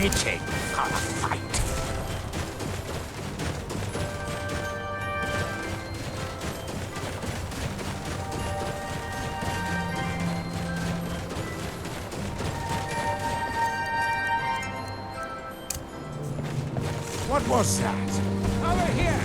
itching for a fight. What was that? Over here!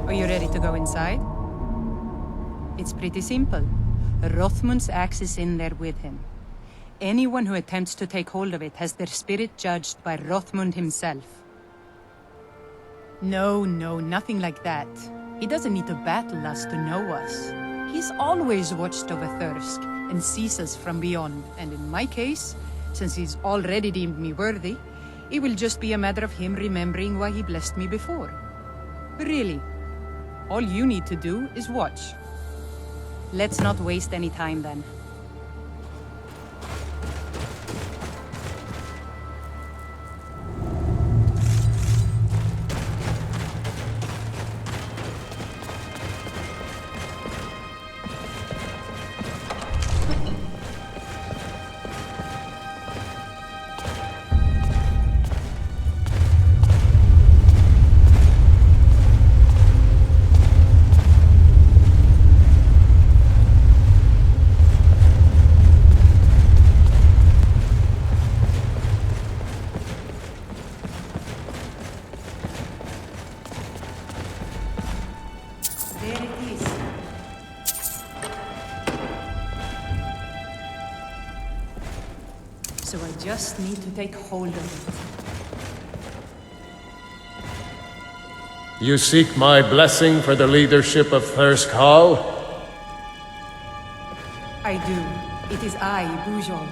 Are you ready to go inside? It's pretty simple. Rothmund's axe is in there with him. Anyone who attempts to take hold of it has their spirit judged by Rothmund himself. No, nothing like that. He doesn't need to battle us to know us. He's always watched over Thirsk and sees us from beyond, and in my case, since he's already deemed me worthy, it will just be a matter of him remembering why he blessed me before. Really. All you need to do is watch. Let's not waste any time then. So I just need to take hold of it. You seek my blessing for the leadership of Thirsk Hall? I do. It is I, Bujold.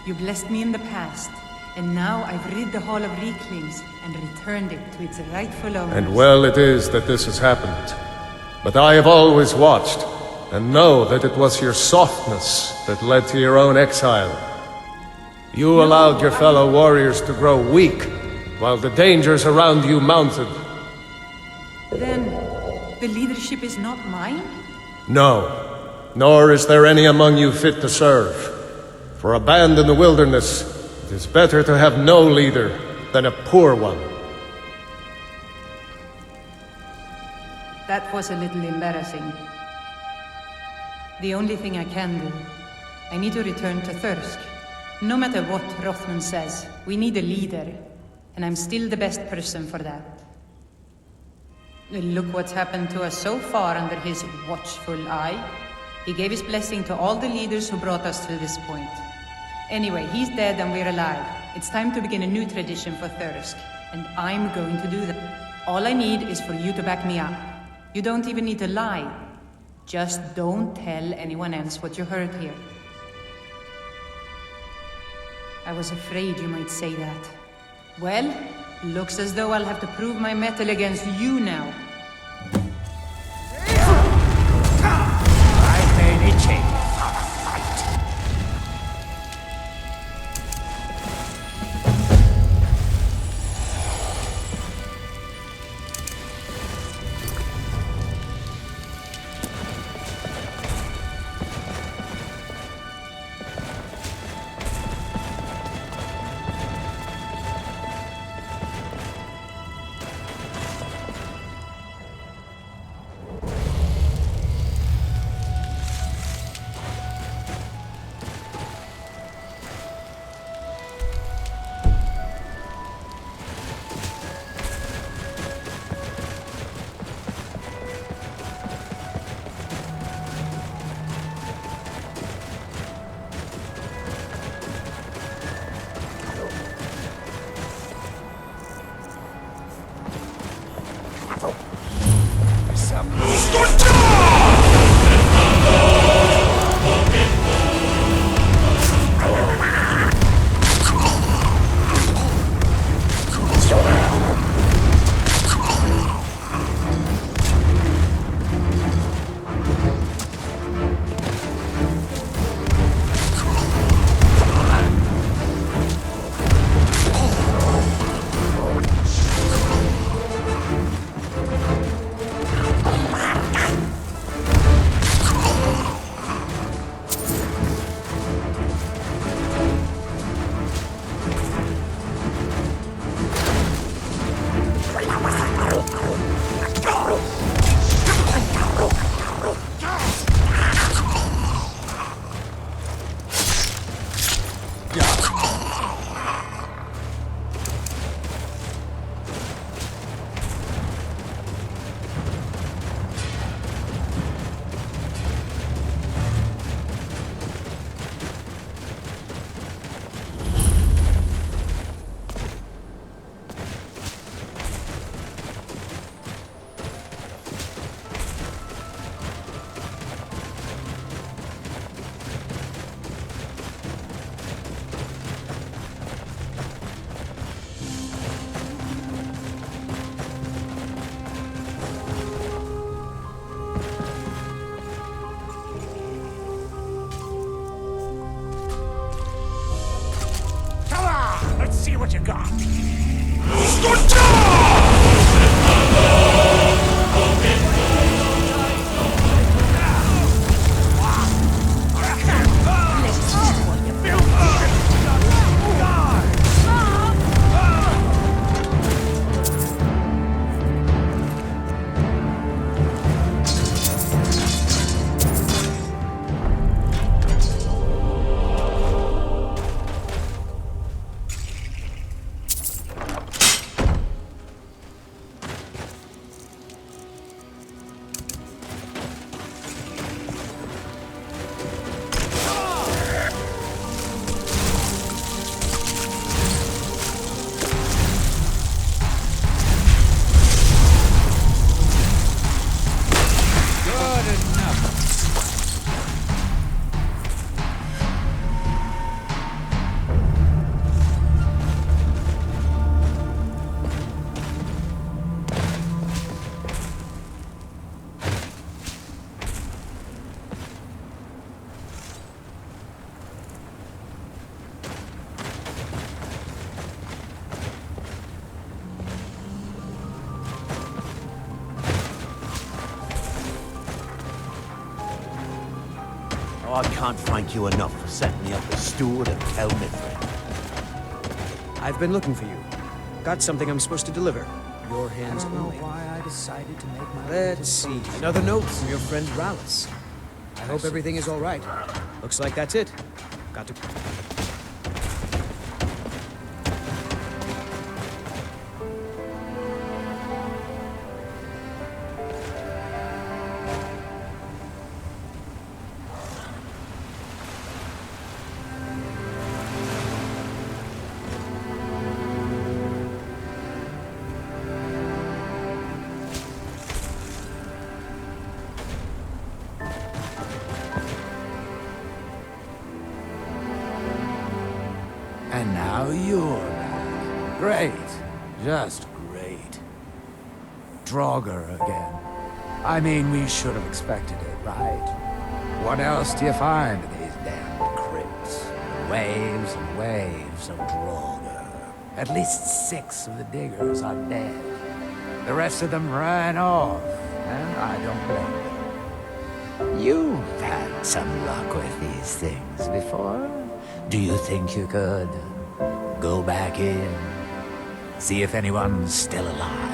You blessed me in the past, and now I've rid the Hall of Reeklings and returned it to its rightful owners. And well it is that this has happened. But I have always watched, and know that it was your softness that led to your own exile. You allowed your fellow warriors to grow weak, while the dangers around you mounted. Then, the leadership is not mine? No, nor is there any among you fit to serve. For a band in the wilderness, it is better to have no leader than a poor one. That was a little embarrassing. The only thing I can do, I need to return to Thirsk. No matter what Rothmund says, we need a leader, and I'm still the best person for that. Look what's happened to us so far under his watchful eye. He gave his blessing to all the leaders who brought us to this point. Anyway, he's dead and we're alive. It's time to begin a new tradition for Thirsk, and I'm going to do that. All I need is for you to back me up. You don't even need to lie. Just don't tell anyone else what you heard here. I was afraid you might say that. Well, looks as though I'll have to prove my mettle against you now. I've been itching for a fight. Oh, I can't thank you enough for setting me up a steward and tell me, friend. I've been looking for you. Got something I'm supposed to deliver. Your hands I don't know only. why I decided to make my Let's see. Another note from your friend Rallis. I hope everything is all right. Looks like that's it. Got to... And now you're back. Great. Just great. Draugr again. I mean, we should have expected it, right? What else do you find in these damned crypts? Waves and waves of Draugr. At least 6 of the diggers are dead. The rest of them ran off, and I don't blame them. You've had some luck with these things before. Do you think you could go back in, see if anyone's still alive?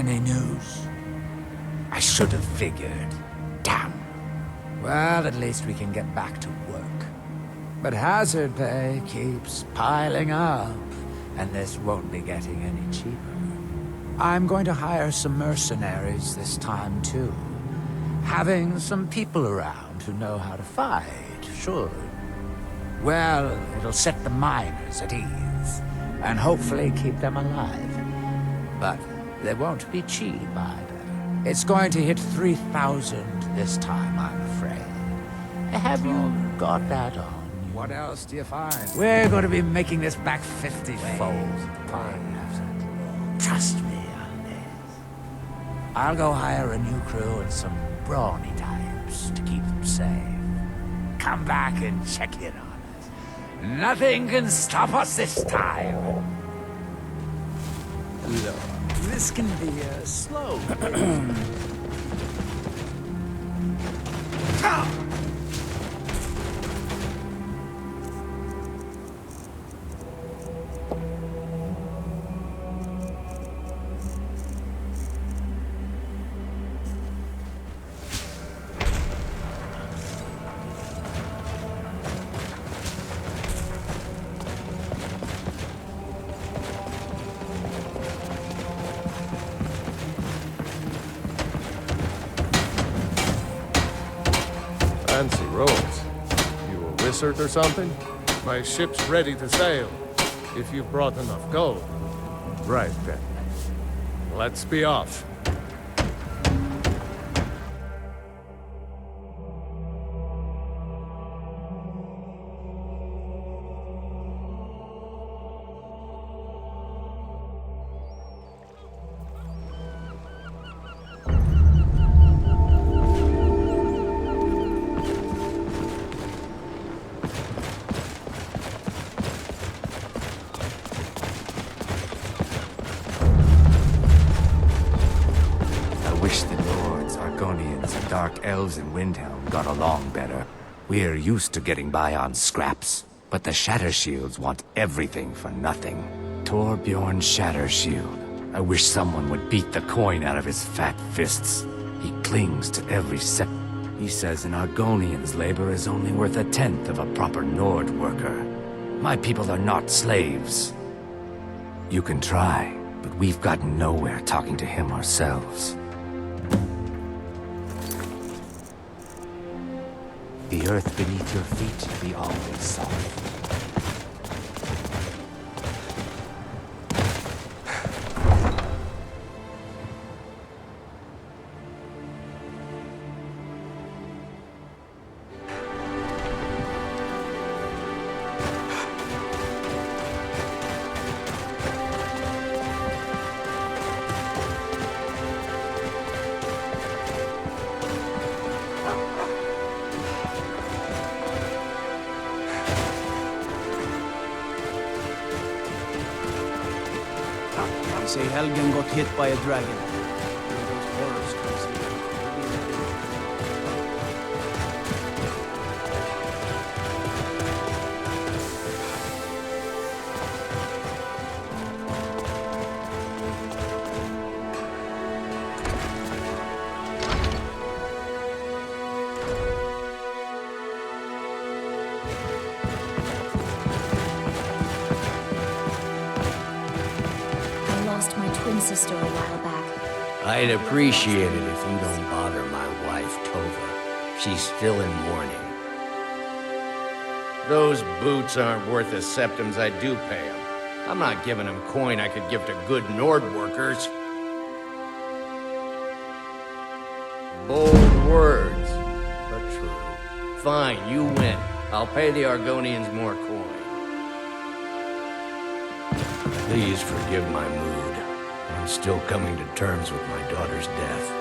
Any news? I should have figured. Damn. Well, at least we can get back to work. But hazard pay keeps piling up, and this won't be getting any cheaper. I'm going to hire some mercenaries this time, too. Having some people around who know how to fight should. Well, it'll set the miners at ease, and hopefully keep them alive. But they won't be cheap either. It's going to hit 3,000 this time, I'm afraid. Have you got that on? What else do you find? We're going to be making this back 50-fold. Trust me on this. I'll go hire a new crew and some brawny types to keep them safe. Come back and check in on us. Nothing can stop us this time. Look, this can be a slow. Fancy robes. You a wizard or something? My ship's ready to sail, if you've brought enough gold. Right then. Let's be off. Dark elves in Windhelm got along better. We're used to getting by on scraps, but the Shatter Shields want everything for nothing. Torbjorn Shatter Shield. I wish someone would beat the coin out of his fat fists. He clings to every sec. He says an Argonian's labor is only worth a tenth of a proper Nord worker. My people are not slaves. You can try, but we've gotten nowhere talking to him ourselves. The earth beneath your feet be always soft. Say Helgen got hit by a dragon. One of those horrors comes in. Sister a while back. I'd appreciate it if you don't bother my wife, Tova. She's still in mourning. Those boots aren't worth the septims I do pay them. I'm not giving them coin I could give to good Nord workers. Bold words, but true. Fine, you win. I'll pay the Argonians more coin. Please forgive my mood. I'm still coming to terms with my daughter's death.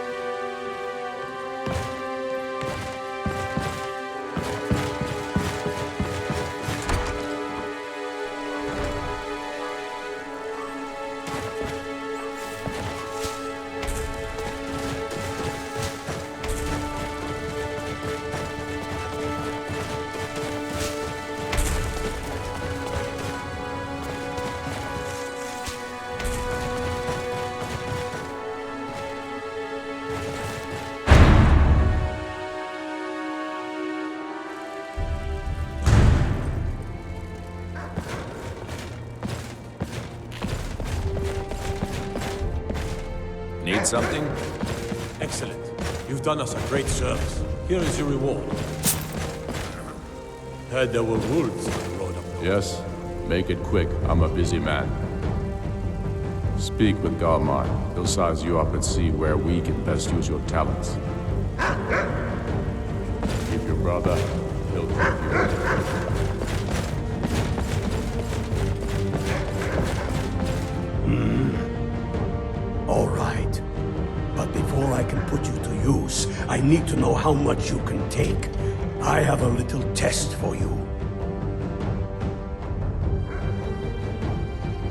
Need something? Excellent. You've done us a great service. Here is your reward. Heard there were wolves on the road up north. Yes. Make it quick. I'm a busy man. Speak with Galmar. He'll size you up and see where we can best use your talents. Keep your brother. He'll keep you. All right. But before I can put you to use, I need to know how much you can take. I have a little test for you.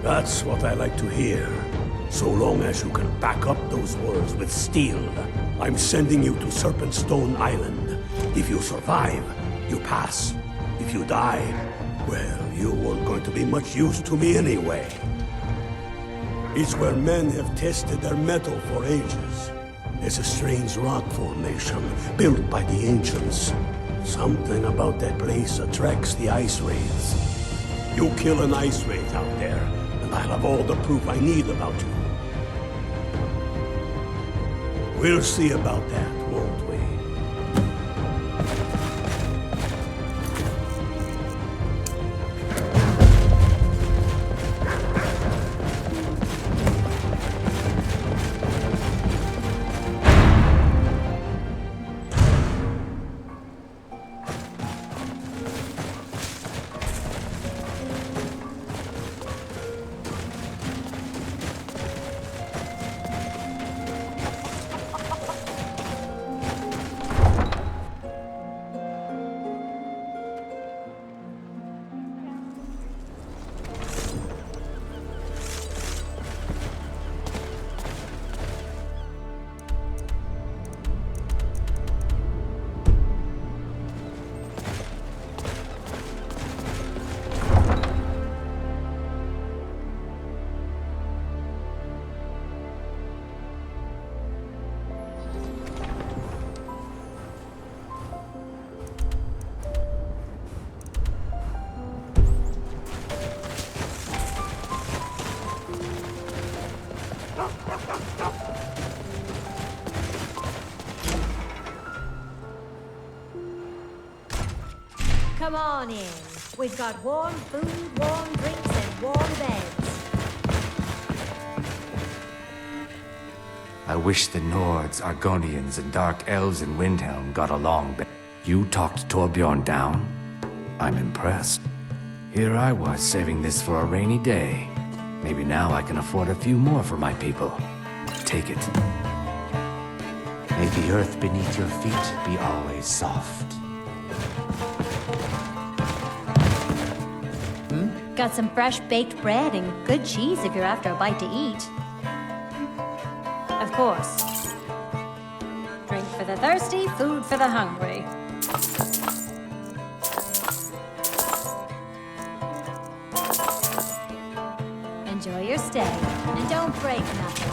That's what I like to hear. So long as you can back up those words with steel. I'm sending you to Serpentstone Island. If you survive, you pass. If you die, well, you weren't going to be much use to me anyway. It's where men have tested their metal for ages. There's a strange rock formation built by the ancients. Something about that place attracts the ice wraiths. You kill an ice wraith out there, and I'll have all the proof I need about you. We'll see about that, won't we? Come on in. We've got warm food, warm drinks, and warm beds. I wish the Nords, Argonians, and Dark Elves in Windhelm got along better. You talked Torbjorn down? I'm impressed. Here I was saving this for a rainy day. Maybe now I can afford a few more for my people. Take it. May the earth beneath your feet be always soft. Got some fresh baked bread and good cheese if you're after a bite to eat. Of course. Drink for the thirsty, food for the hungry. Enjoy your stay, and don't break nothing.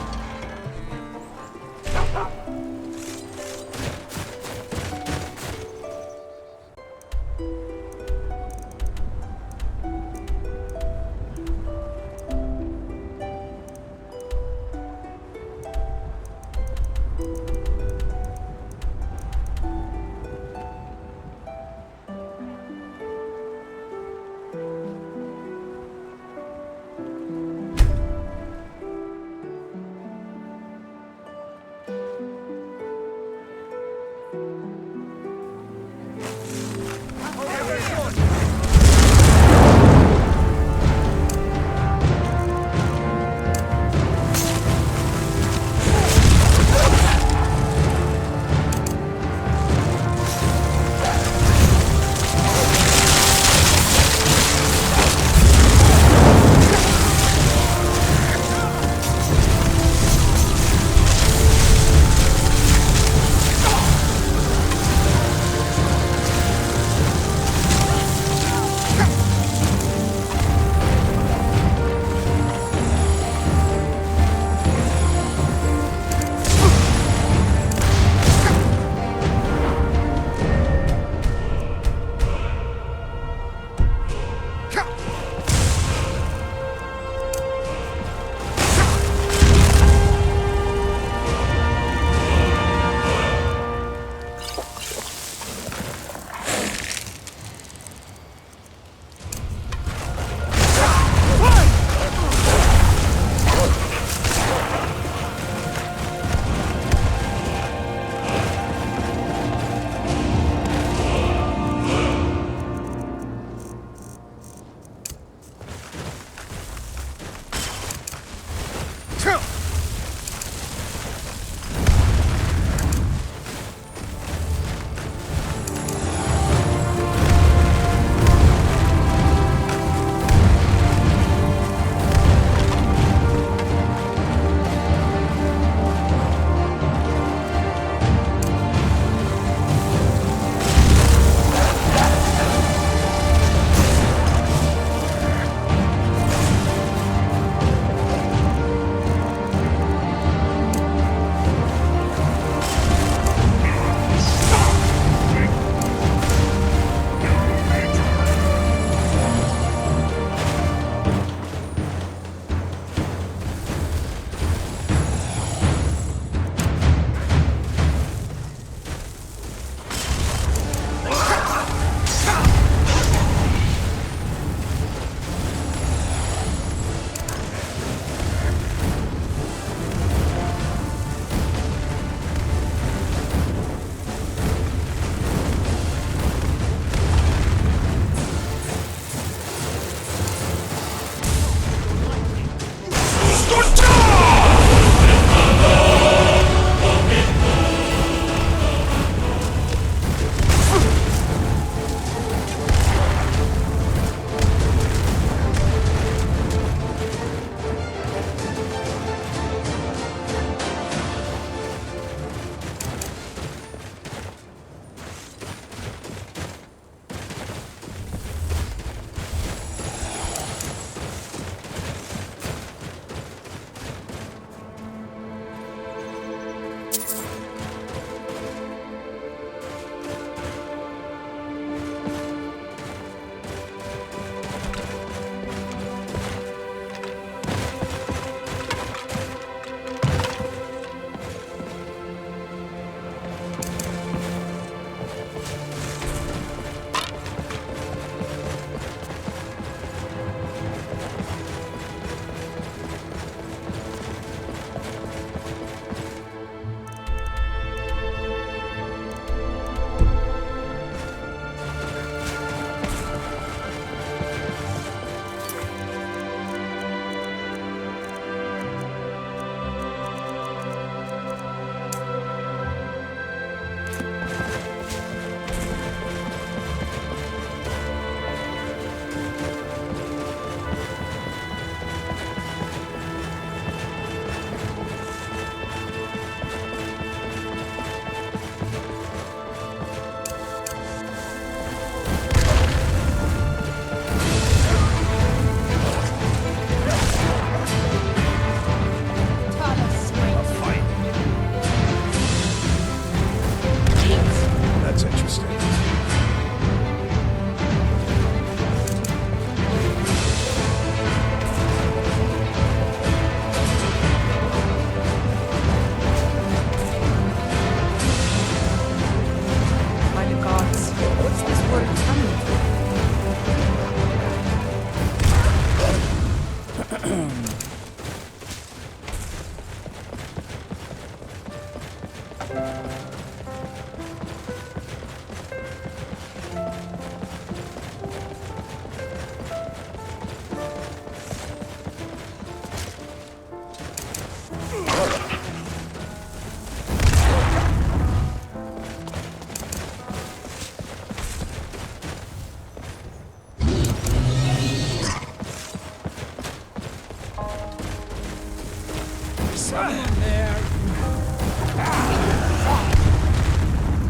in there.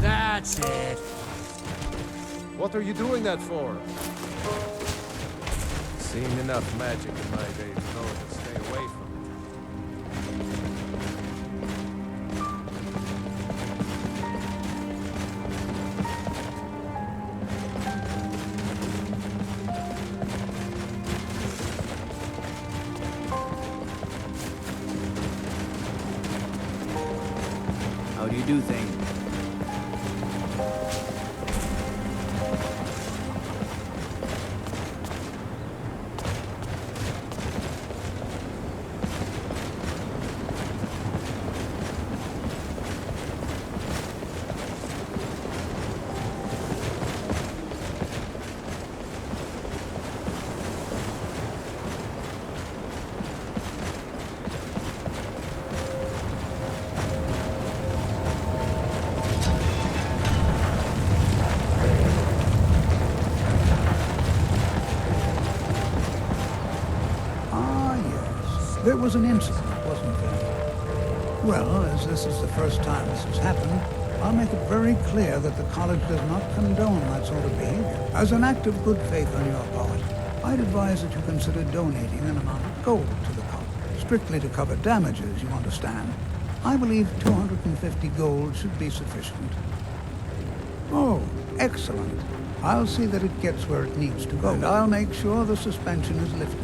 That's it. What are you doing that for? Seen enough magic in my day to know to stay away from it. How do you do things? There was an incident, wasn't there? Well, as this is the first time this has happened, I'll make it very clear that the college does not condone that sort of behavior. As an act of good faith on your part, I'd advise that you consider donating an amount of gold to the college. Strictly to cover damages, you understand. I believe 250 gold should be sufficient. Oh, excellent. I'll see that it gets where it needs to go, and I'll make sure the suspension is lifted.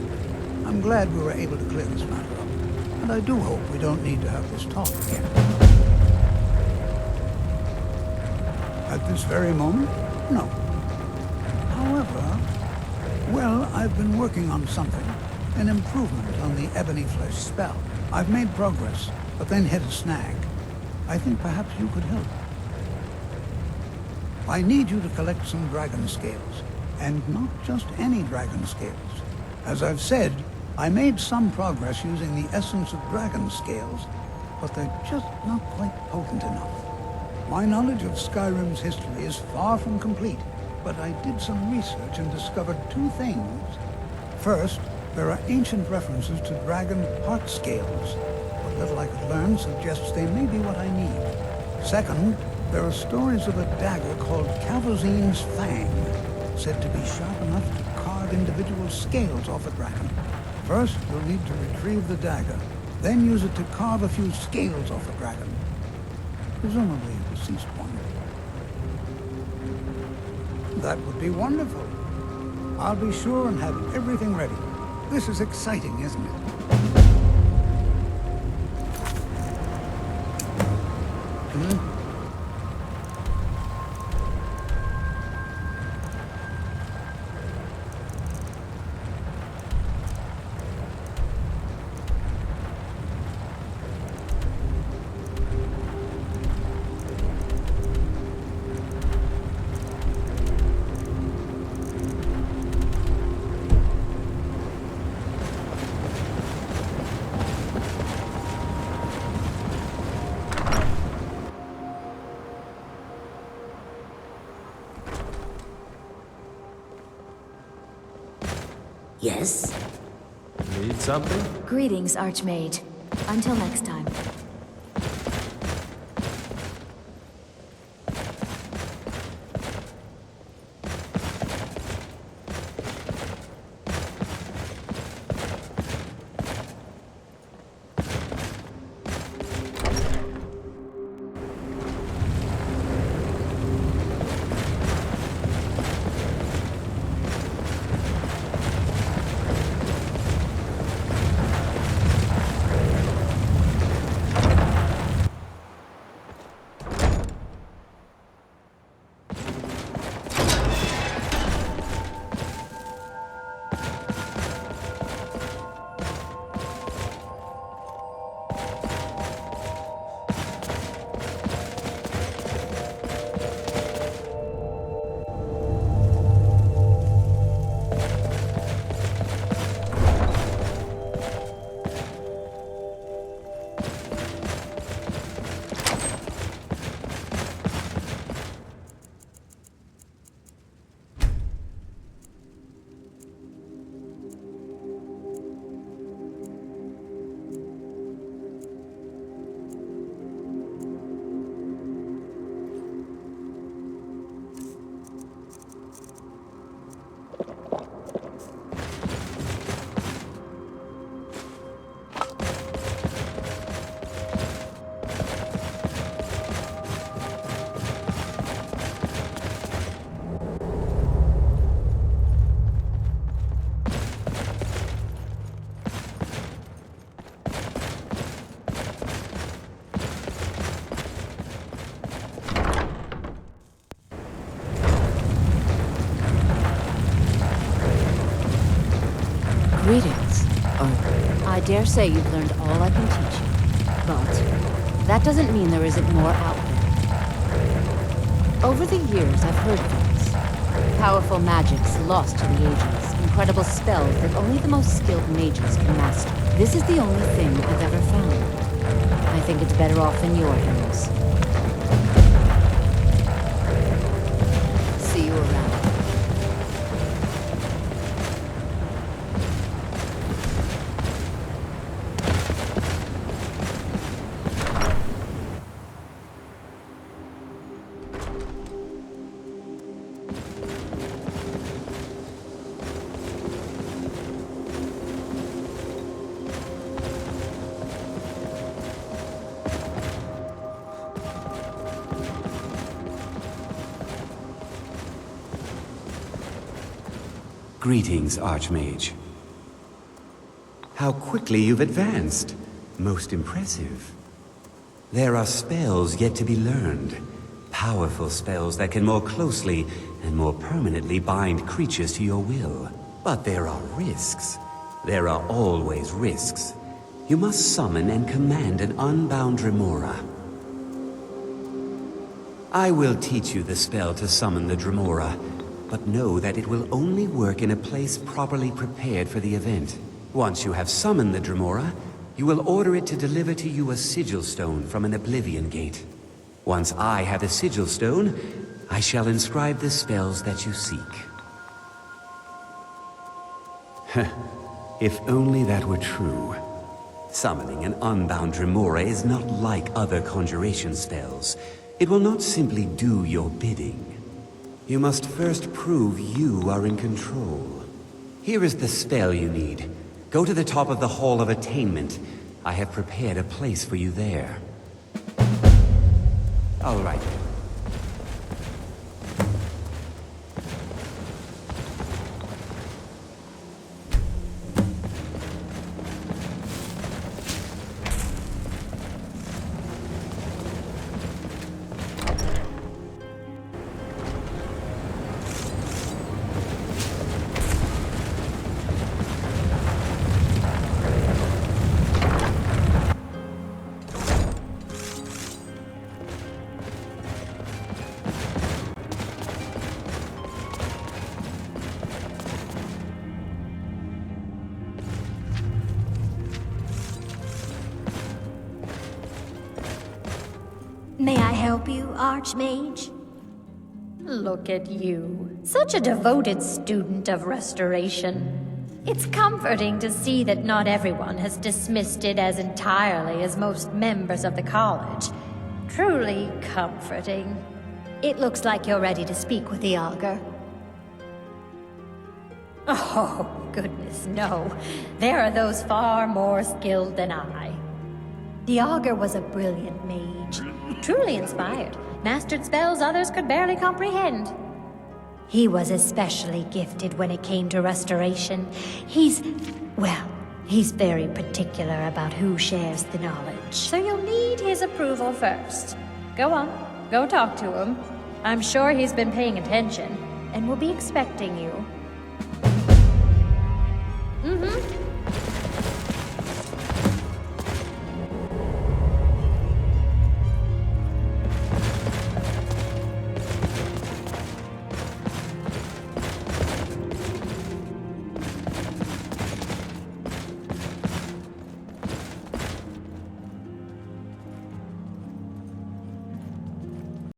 I'm glad we were able to clear this matter up, and I do hope we don't need to have this talk again. At this very moment? No. However, well, I've been working on something, an improvement on the Ebony Flesh spell. I've made progress, but then hit a snag. I think perhaps you could help. I need you to collect some dragon scales, and not just any dragon scales. As I've said, I made some progress using the essence of dragon scales, but they're just not quite potent enough. My knowledge of Skyrim's history is far from complete, but I did some research and discovered two things. First, there are ancient references to dragon heart scales. What little I could learn suggests they may be what I need. Second, there are stories of a dagger called Calvozine's Fang, said to be sharp enough to carve individual scales off a dragon. First, you'll need to retrieve the dagger, then use it to carve a few scales off a dragon. Presumably a deceased one. That would be wonderful. I'll be sure and have everything ready. This is exciting, isn't it? Yes? Need something? Greetings, Archmage. Until next time. Greetings, Arthur. I dare say you've learned all I can teach you. But that doesn't mean there isn't more out there. Over the years, I've heard things. Powerful magics lost to the ages. Incredible spells that only the most skilled mages can master. This is the only thing I've ever found. I think it's better off in your hands. See you around. Greetings, Archmage. How quickly you've advanced. Most impressive. There are spells yet to be learned. Powerful spells that can more closely and more permanently bind creatures to your will. But there are risks. There are always risks. You must summon and command an unbound Dremora. I will teach you the spell to summon the Dremora, but know that it will only work in a place properly prepared for the event. Once you have summoned the Dremora, you will order it to deliver to you a sigil stone from an Oblivion Gate. Once I have a sigil stone, I shall inscribe the spells that you seek. If only that were true. Summoning an unbound Dremora is not like other conjuration spells. It will not simply do your bidding. You must first prove you are in control. Here is the spell you need. Go to the top of the Hall of Attainment. I have prepared a place for you there. All right. May I help you, Archmage? Look at you. Such a devoted student of restoration. It's comforting to see that not everyone has dismissed it as entirely as most members of the college. Truly comforting. It looks like you're ready to speak with the Augur. Oh, goodness, no. There are those far more skilled than I. The Augur was a brilliant mage. Truly inspired. Mastered spells others could barely comprehend. He was especially gifted when it came to restoration. He's very particular about who shares the knowledge. So you'll need his approval first. Go on, go talk to him. I'm sure he's been paying attention and will be expecting you.